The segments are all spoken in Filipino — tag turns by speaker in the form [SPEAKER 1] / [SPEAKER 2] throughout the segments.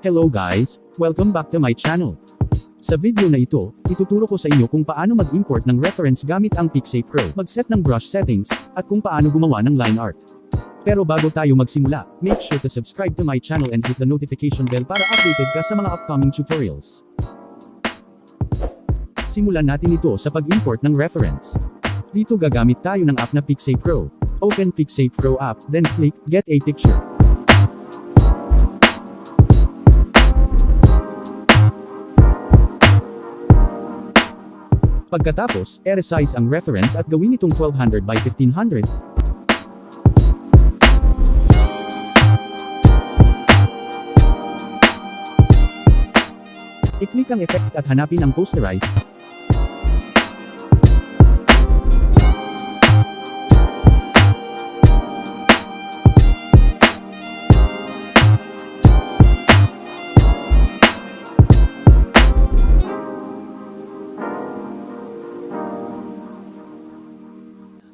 [SPEAKER 1] Hello guys, welcome back to my channel. Sa video na ito, ituturo ko sa inyo kung paano mag-import ng reference gamit ang Pixay Pro, mag-set ng brush settings, at kung paano gumawa ng line art. Pero bago tayo magsimula, make sure to subscribe to my channel and hit the notification bell para updated ka sa mga upcoming tutorials. Simulan natin ito sa pag-import ng reference. Dito gagamit tayo ng app na Pixay Pro. Open Pixay Pro app, then click Get a Picture. Pagkatapos, resize ang reference at gawin itong 1200 by 1500. I-click ang effect at hanapin ang posterize.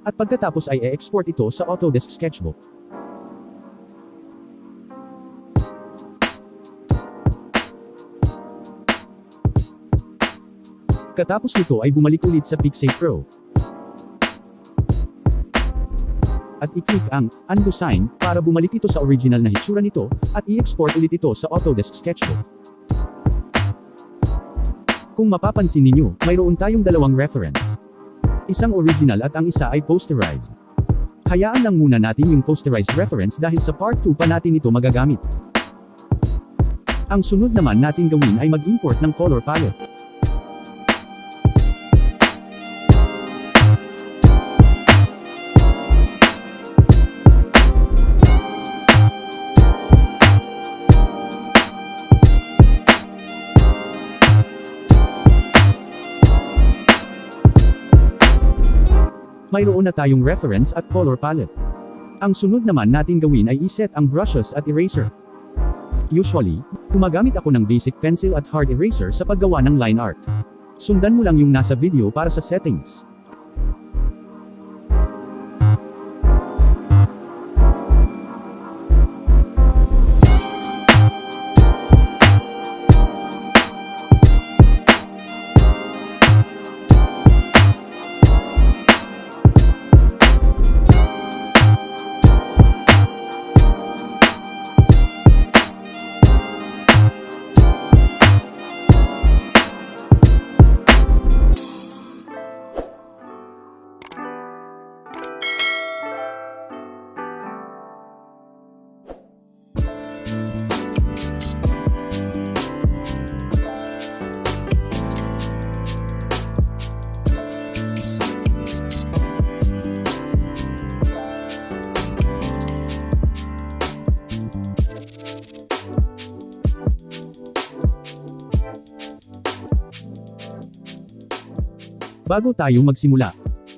[SPEAKER 1] At pagkatapos ay i-export ito sa Autodesk Sketchbook. Katapos nito ay bumalik ulit sa Pixay Pro. At i-click ang Undo Sign para bumalik ito sa original na hitsura nito, at i-export ulit ito sa Autodesk Sketchbook. Kung mapapansin ninyo, mayroon tayong dalawang reference. Isang original at ang isa ay posterized. Hayaan lang muna natin yung posterized reference dahil sa part 2 pa natin ito magagamit. Ang sunod naman natin gawin ay mag-import ng color palette. Mayroon na tayong reference at color palette. Ang sunod naman natin gawin ay iset ang brushes at eraser. Usually, gumagamit ako ng basic pencil at hard eraser sa paggawa ng line art. Sundan mo lang yung nasa video para sa settings. Bago tayo magsimula,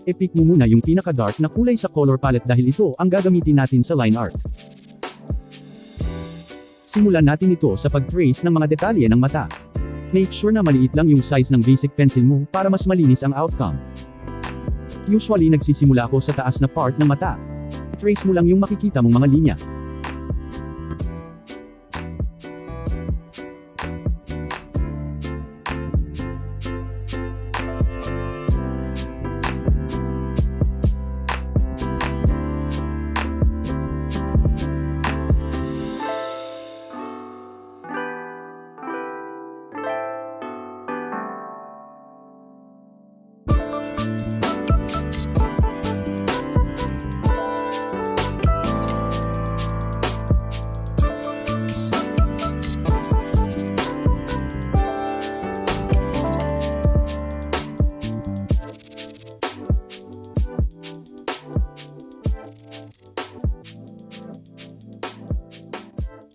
[SPEAKER 1] i-pick mo muna yung pinaka-dark na kulay sa color palette dahil ito ang gagamitin natin sa line art. Simulan natin ito sa pag-trace ng mga detalye ng mata. Make sure na maliit lang yung size ng basic pencil mo para mas malinis ang outcome. Usually nagsisimula ako sa taas na part ng mata. Trace mo lang yung makikita mong mga linya.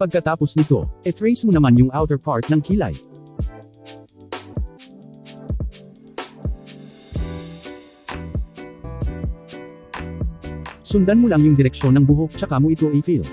[SPEAKER 1] Pagkatapos nito, i-trace mo naman yung outer part ng kilay. Sundan mo lang yung direksyon ng buhok tsaka mo ito i-fill.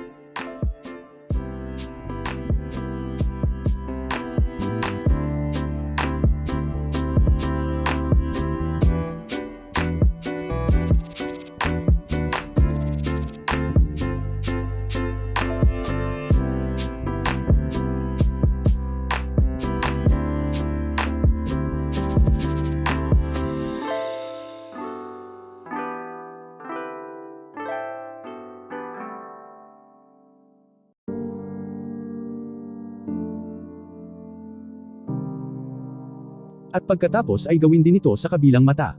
[SPEAKER 1] At pagkatapos ay gawin din ito sa kabilang mata.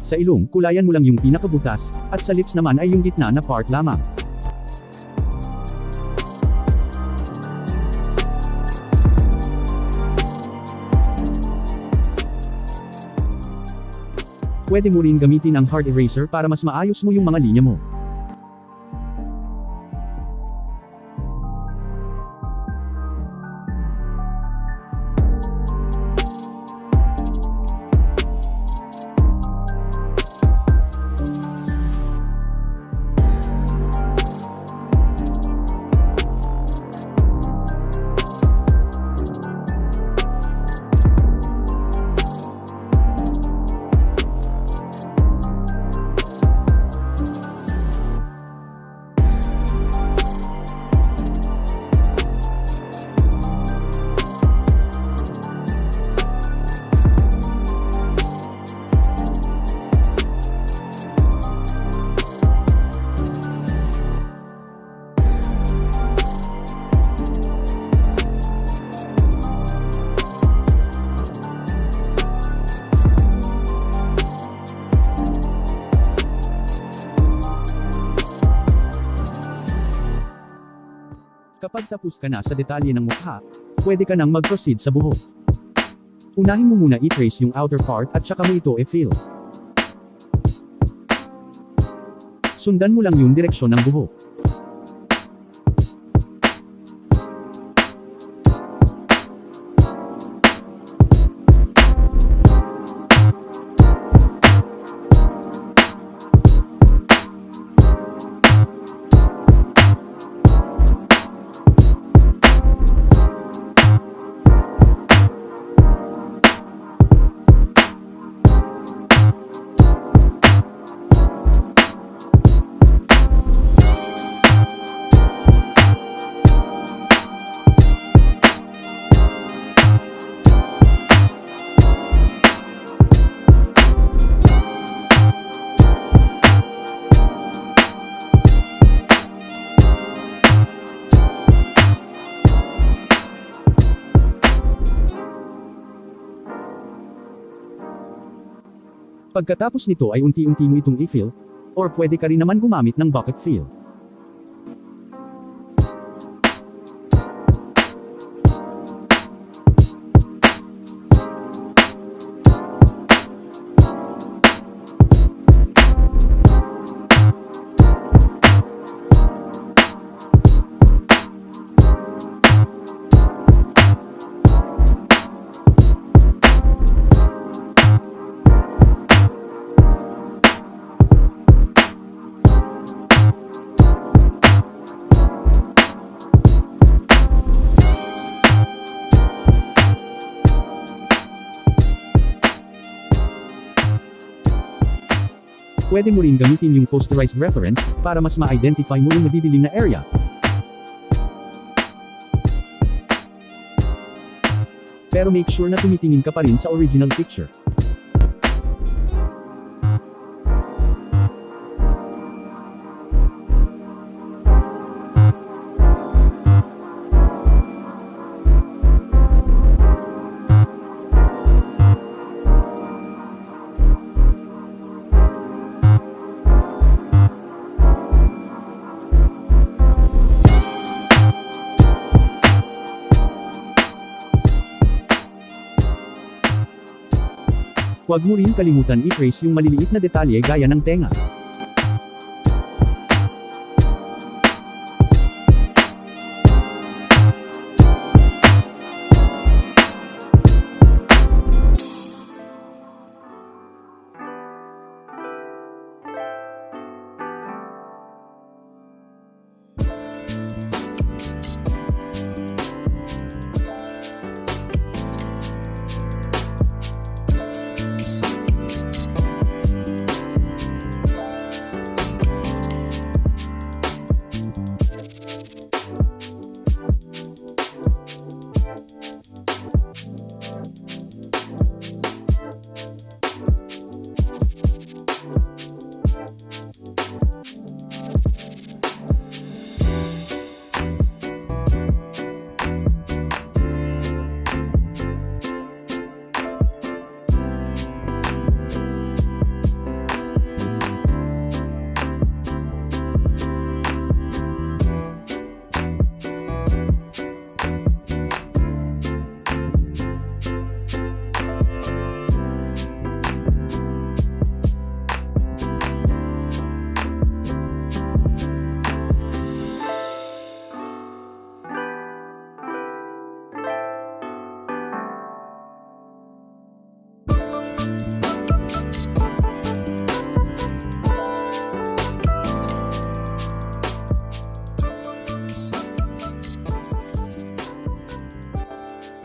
[SPEAKER 1] Sa ilong, kulayan mo lang yung pinakabutas, at sa lips naman ay yung gitna na part lamang. Pwede mo rin gamitin ang hard eraser para mas maayos mo yung mga linya mo. Kapag tapos ka na sa detalye ng mukha, pwede ka nang mag-proceed sa buhok. Unahin mo muna i-trace yung outer part at saka mo ito i-fill. Sundan mo lang yung direksyon ng buhok. Pagkatapos nito ay unti-unti mo itong i-fill, or pwede ka rin naman gumamit ng bucket fill. Pwede mo rin gamitin yung posterized reference para mas ma-identify mo yung madidilim na area. Pero make sure na tumitingin ka pa rin sa original picture. Huwag mo rin kalimutan i-trace yung maliliit na detalye gaya ng tenga.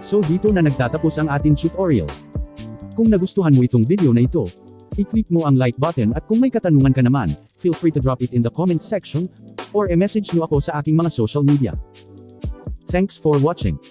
[SPEAKER 1] So dito na nagtatapos ang ating tutorial. Kung nagustuhan mo itong video na ito, i-click mo ang like button at kung may katanungan ka naman, feel free to drop it in the comment section, or i-message nyo ako sa aking mga social media. Thanks for watching.